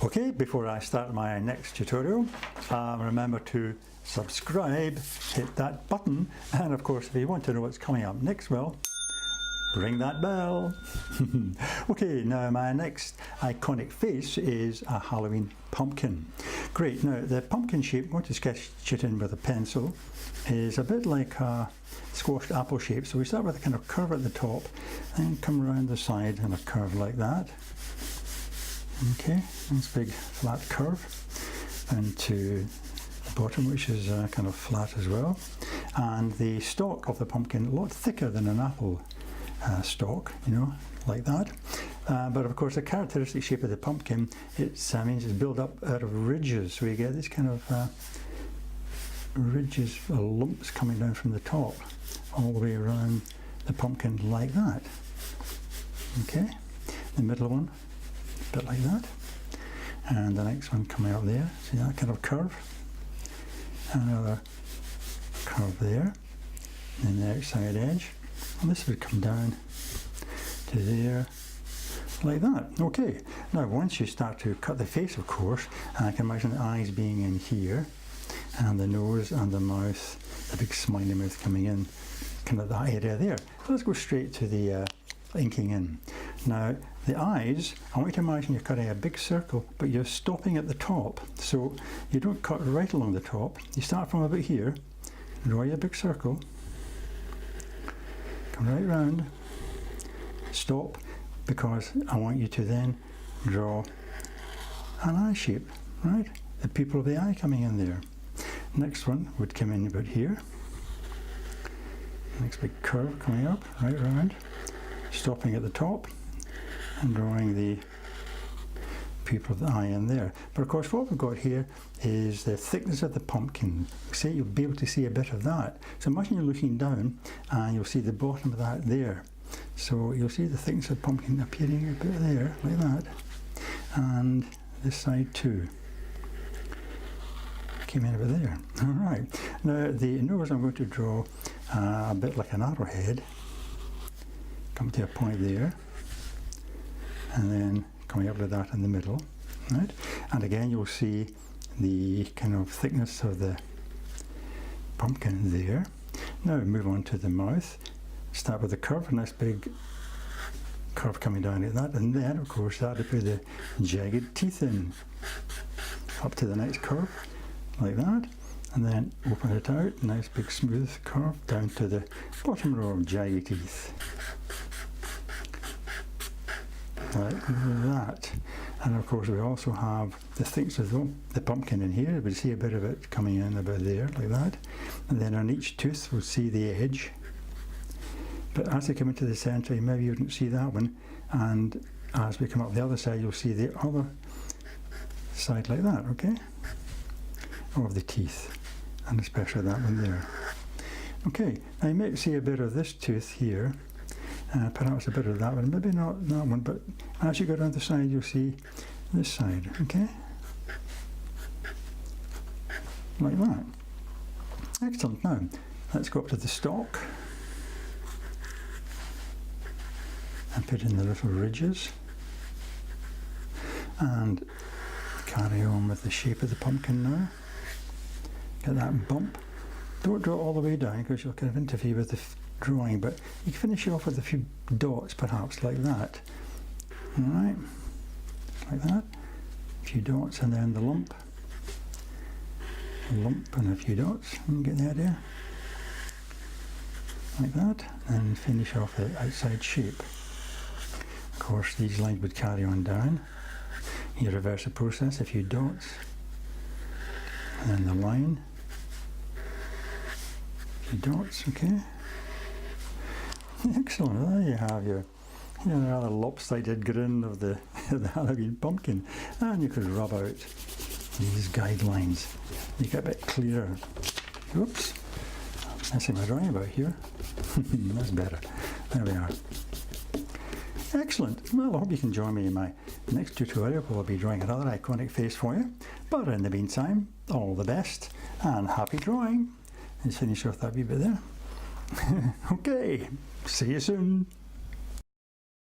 Okay, before I start my next tutorial, remember to subscribe, hit that button, and of course if you want to know what's coming up next, well, ring that bell. Okay, now my next iconic face is a Halloween pumpkin. Great, now the pumpkin shape, I'm going to sketch it in with a pencil, is a bit like a squashed apple shape. So we start with a kind of curve at the top, and come around the side in a curve like that. Okay, nice big flat curve, and to the bottom, which is kind of flat as well. And the stalk of the pumpkin a lot thicker than an apple stalk, you know, like that. But of course, the characteristic shape of the pumpkin, it means it's built up out of ridges, so you get this kind of ridges, lumps coming down from the top all the way around the pumpkin like that. Okay, the middle one, a bit like that, and the next one coming up there. See that kind of curve? Another curve there, and the outside edge, and this would come down to there like that. Okay, now once you start to cut the face, of course, I can imagine the eyes being in here, and the nose and the mouth, the big smiley mouth coming in, kind of that area there. So let's go straight to the inking in. Now the eyes, I want you to imagine you're cutting a big circle, but you're stopping at the top. So you don't cut right along the top. You start from about here, draw your big circle, come right round, stop, because I want you to then draw an eye shape, right? The pupil of the eye coming in there. Next one would come in about here. Next big curve coming up, right round, stopping at the top and drawing the pupil of the eye in there. But of course what we've got here is the thickness of the pumpkin. See, you'll be able to see a bit of that. So imagine you're looking down and you'll see the bottom of that there. So you'll see the thickness of the pumpkin appearing a bit there, like that. And this side too. Came in over there. Alright, now the nose I'm going to draw a bit like an arrowhead. Come to a point there, and then coming up with that in the middle, right? And again you'll see the kind of thickness of the pumpkin there. Now move on to the mouth. Start with the curve, a nice big curve coming down like that, and then of course that would put the jagged teeth in. Up to the next curve, like that, and then open it out, nice big smooth curve down to the bottom row of jagged teeth. Like that. And of course we also have the thickness of the pumpkin in here. We see a bit of it coming in about there, like that. And then on each tooth we'll see the edge. But as they come into the centre, maybe you wouldn't see that one. And as we come up the other side, you'll see the other side like that, okay? Of the teeth, and especially that one there. Okay, now you might see a bit of this tooth here, perhaps a bit of that one, maybe not that one, but as you go down the side you'll see this side, okay? Like that. Excellent. Now let's go up to the stalk and put in the little ridges and carry on with the shape of the pumpkin now. Get that bump. Don't draw it all the way down because you'll kind of interfere with the drawing, but you can finish it off with a few dots perhaps like that. Alright, like that. A few dots and then the lump. A lump and a few dots. You get the idea? Like that. And finish off the outside shape. Of course these lines would carry on down. You reverse the process, a few dots. And then the line. Dots, okay. Excellent. There you have your rather lopsided grin of the Halloween pumpkin, and you could rub out these guidelines, make it a bit clearer. Whoops, I'm messing my drawing about here. That's better. There we are. Excellent. Well, I hope you can join me in my next tutorial where I'll be drawing another iconic face for you. But in the meantime, all the best and happy drawing. Let's finish off that wee bit there. Okay, see you soon.